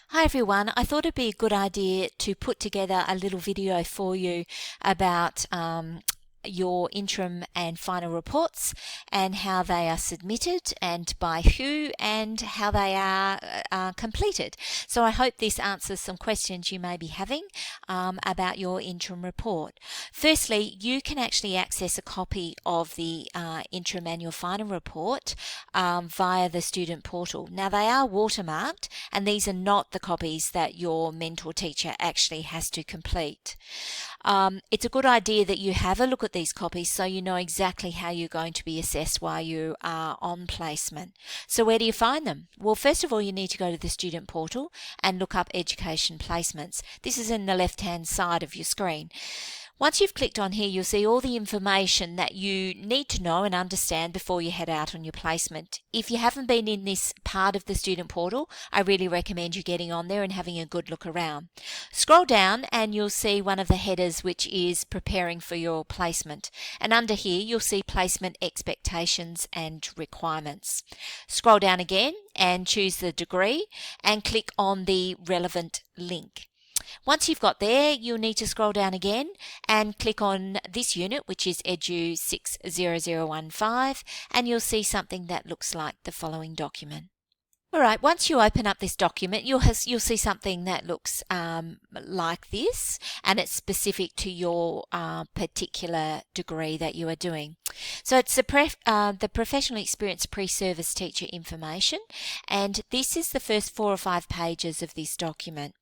Hi everyone, I thought it'd be a good idea to put together a little video for you about your interim and final reports and how they are submitted and by who and how they are completed. So I hope this answers some questions you may be having about your interim report. Firstly, you can actually access a copy of the interim and your final report via the student portal. Now they are watermarked and these are not the copies that your mentor teacher actually has to complete. It's a good idea that you have a look at these copies so you know exactly how you're going to be assessed while you are on placement. So where do you find them? Well, first of all, you need to go to the student portal and look up education placements. This is in the left-hand side of your screen. Once you've clicked on here, you'll see all the information that you need to know and understand before you head out on your placement. If you haven't been in this part of the student portal, I really recommend you getting on there and having a good look around. Scroll down and you'll see one of the headers which is preparing for your placement. And under here, you'll see placement expectations and requirements. Scroll down again and choose the degree and click on the relevant link. Once you've got there, you'll need to scroll down again and click on this unit, which is Edu 60015, and you'll see something that looks like the following document. Alright, once you open up this document, you'll see something that looks like this, and it's specific to your particular degree that you are doing. So it's the professional experience pre-service teacher information, and this is the first 4 or 5 pages of this document.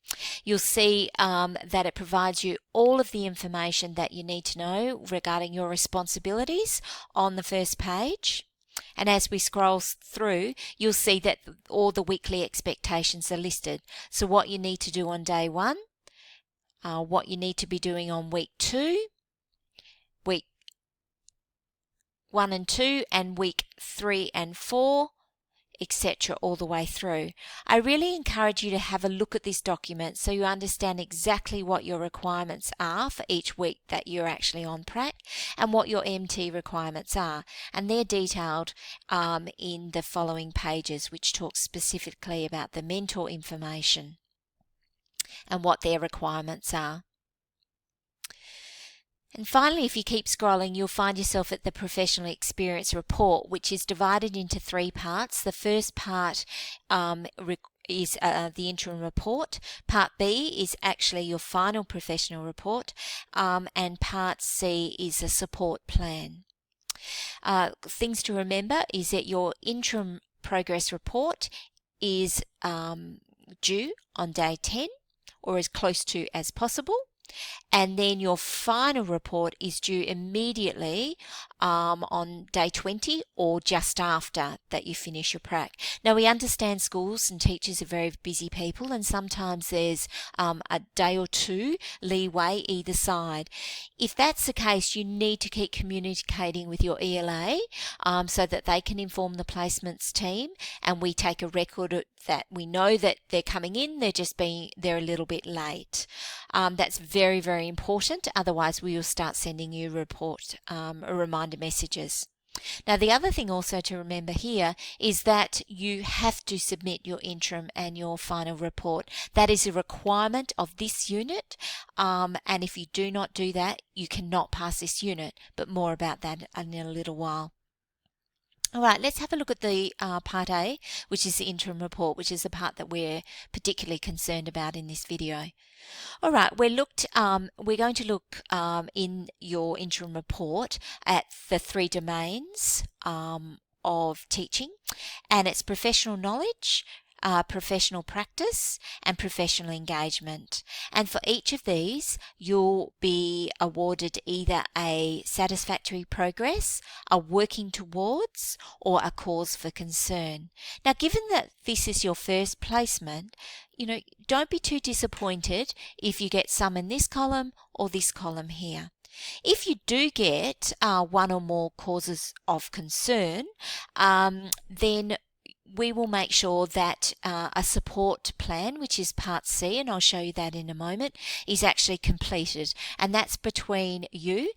You'll see that it provides you all of the information that you need to know regarding your responsibilities on the first page. And as we scroll through, you'll see that all the weekly expectations are listed. So what you need to do on day 1, what you need to be doing on week 2, week 1 and 2, and week 3 and 4, etc. all the way through. I really encourage you to have a look at this document so you understand exactly what your requirements are for each week that you're actually on prac and what your MT requirements are. And they're detailed in the following pages, which talk specifically about the mentor information and what their requirements are. And finally, if you keep scrolling, you'll find yourself at the professional experience report, which is divided into 3 parts. The first part is the interim report. Part B is actually your final professional report, and Part C is a support plan. Things to remember is that your interim progress report is due on day 10 or as close to as possible. And then your final report is due immediately on day 20 or just after that you finish your prac. Now we understand schools and teachers are very busy people, and sometimes there's a day or 2 leeway either side. If that's the case, you need to keep communicating with your ELA so that they can inform the placements team, and we take a record of that. We know that they're coming in, they're a little bit late. That's very, very important. Otherwise, we will start sending you reminder messages. Now, the other thing also to remember here is that you have to submit your interim and your final report. That is a requirement of this unit, and if you do not do that, you cannot pass this unit, but more about that in a little while. All right, let's have a look at the part A, which is the interim report, which is the part that we're particularly concerned about in this video. All right, we're going to look in your interim report at the 3 domains of teaching, and it's professional knowledge, professional practice, and professional engagement. And for each of these, you'll be awarded either a satisfactory progress, a working towards, or a cause for concern. Now, given that this is your first placement, don't be too disappointed if you get some in this column or this column here. If you do get 1 or more causes of concern, then we will make sure that a support plan, which is part C, and I'll show you that in a moment, is actually completed. And that's between you,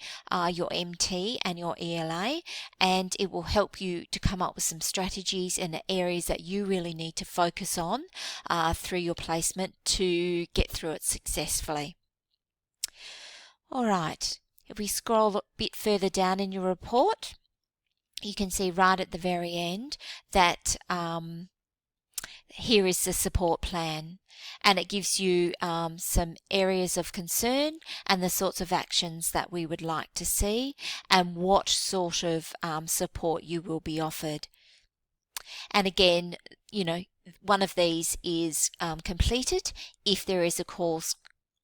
your MT and your ELA, and it will help you to come up with some strategies in the areas that you really need to focus on through your placement to get through it successfully. All right, if we scroll a bit further down in your report, you can see right at the very end that here is the support plan, and it gives you some areas of concern and the sorts of actions that we would like to see and what sort of support you will be offered. And again, one of these is completed if there is a cause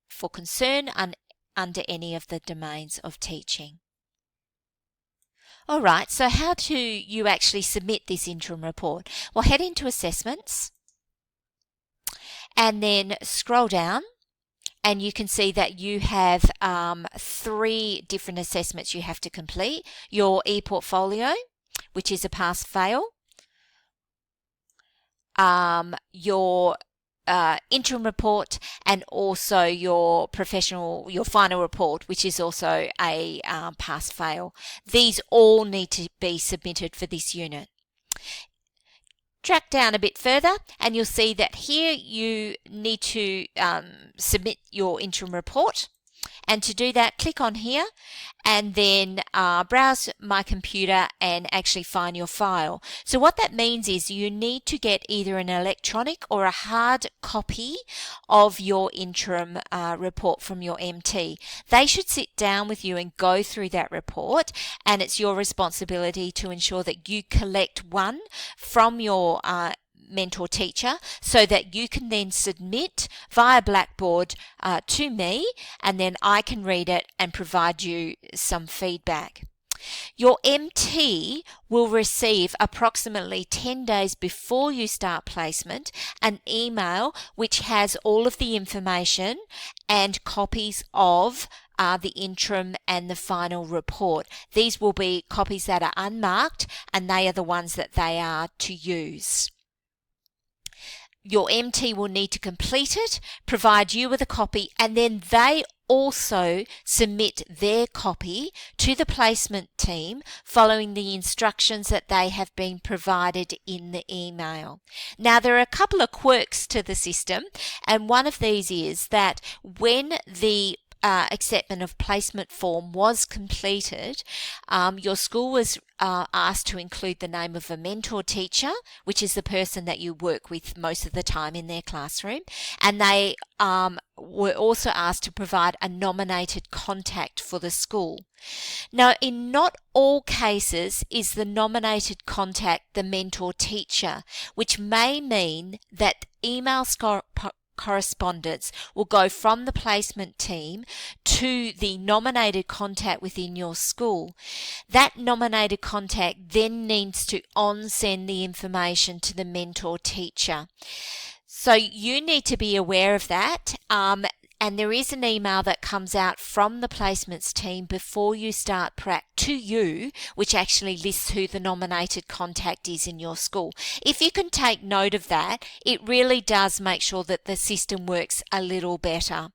for concern under any of the domains of teaching. All right, so how do you actually submit this interim report? Well, head into assessments and then scroll down, and you can see that you have 3 different assessments you have to complete. Your e-portfolio, which is a pass-fail, your interim report, and also your final report, which is also a pass-fail. These all need to be submitted for this unit. Track down a bit further and you'll see that here you need to submit your interim report. And to do that, click on here and then browse my computer and actually find your file. So what that means is you need to get either an electronic or a hard copy of your interim report from your MT. They should sit down with you and go through that report, and it's your responsibility to ensure that you collect one from your mentor teacher so that you can then submit via Blackboard to me, and then I can read it and provide you some feedback. Your MT will receive approximately 10 days before you start placement an email which has all of the information and copies of the interim and the final report. These will be copies that are unmarked, and they are the ones that they are to use. Your MT will need to complete it, provide you with a copy, and then they also submit their copy to the placement team following the instructions that they have been provided in the email. Now, there are a couple of quirks to the system, and one of these is that when the acceptance of placement form was completed, your school was asked to include the name of a mentor teacher, which is the person that you work with most of the time in their classroom, and they were also asked to provide a nominated contact for the school. Now, in not all cases is the nominated contact the mentor teacher, which may mean that email correspondence will go from the placement team to the nominated contact within your school. That nominated contact then needs to send the information to the mentor teacher. So you need to be aware of that. And there is an email that comes out from the placements team before you start prac to you, which actually lists who the nominated contact is in your school. If you can take note of that, it really does make sure that the system works a little better.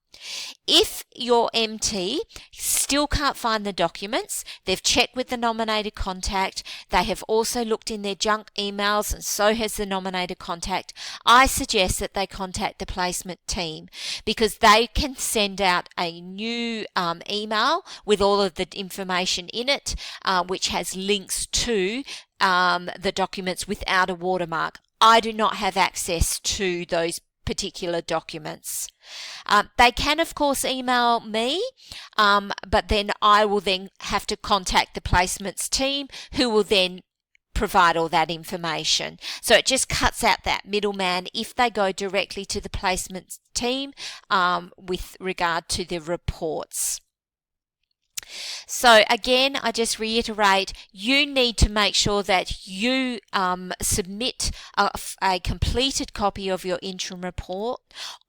If your MT still can't find the documents, they've checked with the nominated contact, they have also looked in their junk emails, and so has the nominated contact, I suggest that they contact the placement team, because they can send out a new email with all of the information in it, which has links to the documents without a watermark. I do not have access to those particular documents. They can of course email me, but then I will then have to contact the placements team, who will then provide all that information. So it just cuts out that middleman if they go directly to the placements team with regard to the reports. So again, I just reiterate, you need to make sure that you submit a completed copy of your interim report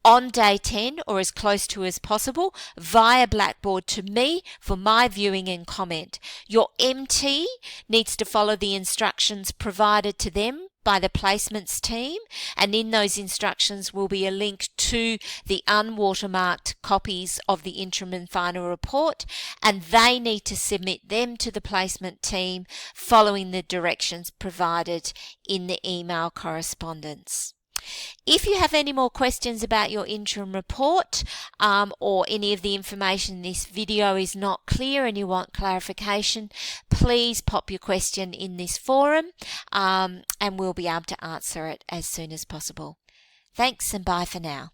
on day 10 or as close to as possible via Blackboard to me for my viewing and comment. Your MT needs to follow the instructions provided to them by the placements team, and in those instructions will be a link to the unwatermarked copies of the interim and final report, and they need to submit them to the placement team following the directions provided in the email correspondence. If you have any more questions about your interim report or any of the information in this video is not clear and you want clarification, please pop your question in this forum and we'll be able to answer it as soon as possible. Thanks and bye for now.